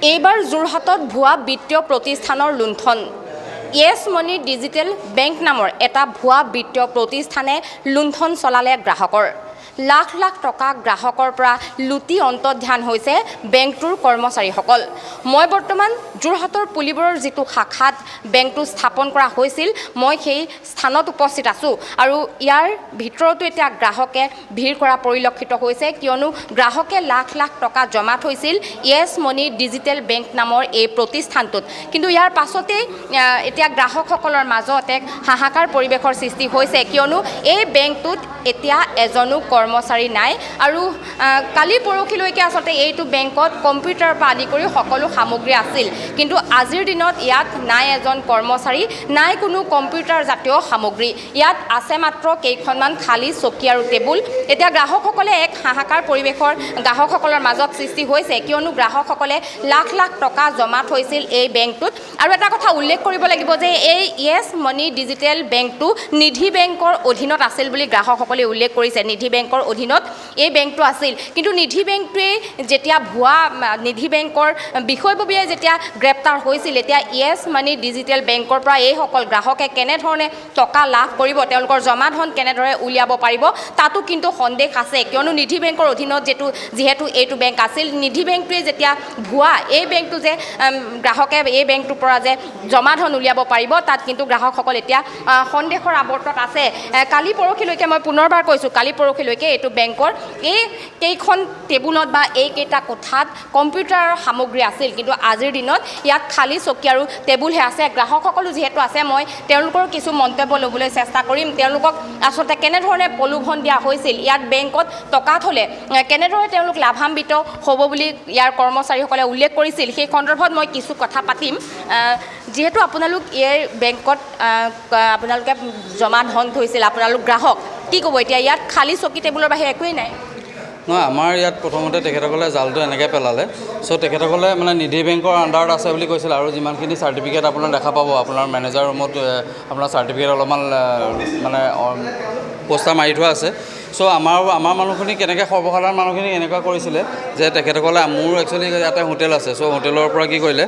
এইবাৰ যোৰহাটত ভুৱা বিত্তীয় প্ৰতিষ্ঠানৰ লুণ্ঠন য়েছ মানি ডিজিটেল বেংক নামৰ এটা ভুৱা বিত্তীয় প্ৰতিষ্ঠানে লুণ্ঠন চলালে গ্ৰাহকৰ লাখ লাখ টকা গ্ৰাহকৰ পৰা লুটি অন্তৰ্ধান হৈছে বেংকটোৰ কৰ্মচাৰীসকল মই বৰ্তমান যোৰহাটৰ পুলিবৰৰ যিটো শাখাত বেংকটো স্থাপন কৰা হৈছিল মই সেই স্থানত উপস্থিত আছোঁ আৰু ইয়াৰ ভিতৰতো এতিয়া গ্ৰাহকে ভিৰ কৰা পৰিলক্ষিত হৈছে কিয়নো গ্ৰাহকে লাখ লাখ টকা জমা থৈছিল য়েছ মানি ডিজিটেল বেংক নামৰ এই প্ৰতিষ্ঠানটোত কিন্তু ইয়াৰ পাছতে এতিয়া গ্ৰাহকসকলৰ মাজত এক হাহাকাৰ পৰিৱেশৰ সৃষ্টি হৈছে কিয়নো এই বেংকটোত এতিয়া এজনো কৰ্মচাৰী নাই আৰু কালি পৰহিলৈকে আচলতে এইটো বেংকত কম্পিউটাৰৰ পৰা আদি কৰি সকলো সামগ্ৰী আছিল কিন্তু আজিৰ দিনত ইয়াত নাই এজন কৰ্মচাৰী নাই কোনো কম্পিউটাৰ জাতীয় সামগ্ৰী ইয়াত আছে মাত্ৰ কেইখনমান খালী চকী আৰু টেবুল এতিয়া গ্ৰাহকসকলে এক হাহাকাৰ পৰিৱেশৰ গ্ৰাহকসকলৰ মাজত সৃষ্টি হৈছে কিয়নো গ্ৰাহকসকলে লাখ লাখ টকা জমা থৈছিল এই বেংকটোত আৰু এটা কথা উল্লেখ কৰিব লাগিব যে এই য়েছ মানি ডিজিটেল বেংকটো নিধি বেংকৰ অধীনত আছিল বুলি গ্ৰাহকসকলে উল্লেখ কৰিছে নিধি বেংকৰ অধীনত এই বেংকটো আছিল কিন্তু নিধি বেংকটোৱে যেতিয়া ভুৱা নিধি বেংকৰ বিষয়ববীয়াই যেতিয়া গ্ৰেপ্তাৰ হৈছিল এতিয়া য়েছ মানি ডিজিটেল বেংকৰ পৰা এইসকল গ্ৰাহকে কেনেধৰণে টকা লাভ কৰিব তেওঁলোকৰ জমা ধন কেনেদৰে উলিয়াব পাৰিব তাতো কিন্তু সন্দেহ আছে কিয়নো নিধি বেংকৰ অধীনত যিহেতু এইটো বেংক আছিল নিধি বেংকটোৱে যেতিয়া ভুৱা এই বেংকটো যে গ্ৰাহকে এই বেংকটোৰ পৰা যে জমা ধন উলিয়াব পাৰিব তাত কিন্তু গ্ৰাহকসকল এতিয়া সন্দেহৰ আৱৰ্তত আছে কালি পৰহিলৈকে মই পুনৰবাৰ কৈছোঁ কালি পৰহিলৈকে এইটো বেংকৰ এই কেইখন টেবুলত বা এইকেইটা কোঠাত কম্পিউটাৰৰ সামগ্ৰী আছিল কিন্তু আজিৰ দিনত ইয়াত খালী চকী আৰু টেবুলহে আছে গ্ৰাহকসকলো যিহেতু আছে মই তেওঁলোকৰ কিছু মন্তব্য ল'বলৈ চেষ্টা কৰিম তেওঁলোকক আচলতে কেনেধৰণে প্ৰলোভন দিয়া হৈছিল ইয়াত বেংকত টকা থ'লে কেনেদৰে তেওঁলোক লাভান্বিত হ'ব বুলি ইয়াৰ কৰ্মচাৰীসকলে উল্লেখ কৰিছিল সেই সন্দৰ্ভত মই কিছু কথা পাতিম যিহেতু আপোনালোক এই বেংকত আপোনালোকে জমা ধন থৈছিল আপোনালোক গ্ৰাহক কি ক'ব এতিয়া ইয়াত খালী চকী টেবুলৰ বাহিৰে একোৱেই নাই নহয় আমাৰ ইয়াত প্ৰথমতে তেখেতসকলে জালটো এনেকৈ পেলালে চ' তেখেতসকলে মানে নিধি বেংকৰ আণ্ডাৰত আছে বুলি কৈছিল আৰু যিমানখিনি চাৰ্টিফিকেট আপোনাৰ দেখা পাব আপোনাৰ মেনেজাৰ ৰুমত আপোনাৰ চাৰ্টিফিকেট অলপমান মানে পোষ্টাৰ মাৰি থোৱা আছে চ' আমাৰ মানুহখিনি কেনেকৈ সৰ্বসাধাৰণ মানুহখিনি এনেকুৱা কৰিছিলে যে তেখেতসকলে মোৰ একচুৱেলি ইয়াতে হোটেল আছে চ' হোটেলৰ পৰা কি কৰিলে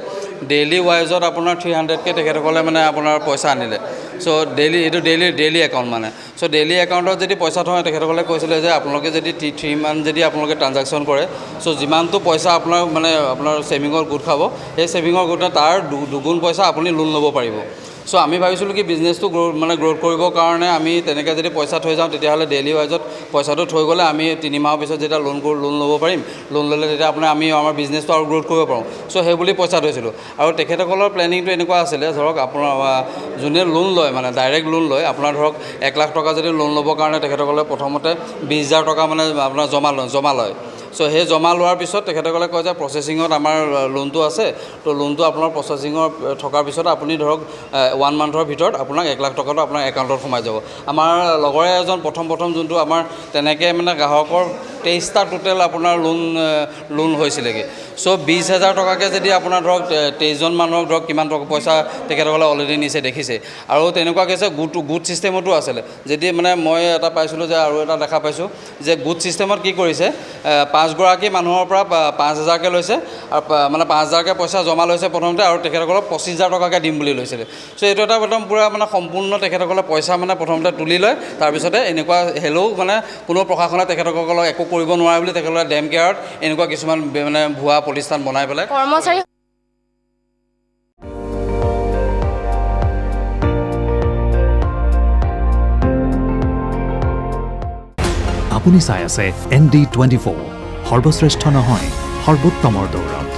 ডেইলি ৱাইজত আপোনাৰ 300কৈ তেখেতসকলে মানে আপোনাৰ পইচা আনিলে চ' এইটো ডেইলি একাউণ্ট মানে চ' ডেইলি একাউণ্টত যদি পইচা থয় তেখেতসকলে কৈছিলে যে আপোনালোকে যদি 3 মান্থ যদি আপোনালোকে ট্ৰানজেকশ্যন কৰে চ' যিমানটো পইচা আপোনাৰ ছেভিঙৰ গোট খাব সেই ছেভিঙৰ গোটে তাৰ দুগুণ পইচা আপুনি লোন ল'ব পাৰিব চ' আমি ভাবিছিলোঁ কি বিজনেছটো গ্ৰ'থ কৰিবৰ কাৰণে আমি তেনেকৈ যদি পইচা থৈ যাওঁ তেতিয়াহ'লে ডেইলি ৱাইজত পইচাটো থৈ গ'লে আমি 3 মাহৰ পিছত যেতিয়া লোন ল'ব পাৰিম লোন ল'লে তেতিয়া আমি আমাৰ বিজনেছটো আৰু গ্ৰ'থ কৰিব পাৰোঁ চ' সেই বুলি পইচা থৈছিলোঁ আৰু তেখেতসকলৰ প্লেনিংটো এনেকুৱা আছিলে ধৰক আপোনাৰ যোনে লোন লয় মানে ডাইৰেক্ট লোন লয় আপোনাৰ ধৰক 1 লাখ টকা যদি লোন ল'বৰ কাৰণে তেখেতসকলে প্ৰথমতে 20,000 টকা মানে আপোনাৰ জমা লয় চ' সেই জমা লোৱাৰ পিছত তেখেতসকলে কয় যে প্ৰচেছিঙত আমাৰ লোনটো আছে তো লোনটো আপোনাৰ প্ৰচেছিঙৰ থকাৰ পিছত আপুনি ধৰক 1 মান্থৰ ভিতৰত আপোনাক 1 লাখ টকাটো আপোনাৰ একাউণ্টত সোমাই যাব আমাৰ লগৰে এজন প্ৰথম তেনেকৈ আমাৰ তেনেকৈ মানে গ্ৰাহকৰ 23টা টোটেল আপোনাৰ লোন হৈছিলেগৈ চ' 20,000 টকাকৈ যদি আপোনাৰ ধৰক 23জন মানুহক ধৰক কিমান টকা পইচা তেখেতসকলে অলৰেডি নিছে দেখিছে আৰু তেনেকুৱা কৈছে গোট ছিষ্টেমতো আছিলে যদি মানে মই এটা পাইছিলোঁ যে আৰু এটা দেখা পাইছোঁ যে গোট ছিষ্টেমত কি কৰিছে 5 গৰাকী মানুহৰ পৰা 5,000কৈ লৈছে আৰু মানে 5,000কৈ পইচা জমা লৈছে প্ৰথমতে আৰু তেখেতসকলক 25,000 টকাকৈ দিম বুলি লৈছিলে চ' এইটো এটা একদম পূৰা মানে সম্পূৰ্ণ তেখেতসকলে পইচা মানে প্ৰথমতে তুলি লয় তাৰপিছতে এনেকুৱা হেলেও মানে কোনো প্ৰশাসনে তেখেতসকলক একো কৰিব নোৱাৰে বুলি তেখেতসকলে ডেম কেয়াৰত এনেকুৱা কিছুমান মানে ভুৱা প্ৰতিষ্ঠান বনাই পেলাই কৰ্মচাৰী আপুনি চাই আছে ND24 সৰ্বশ্ৰেষ্ঠ নহয় সৰ্বোত্তমৰ দৌৰত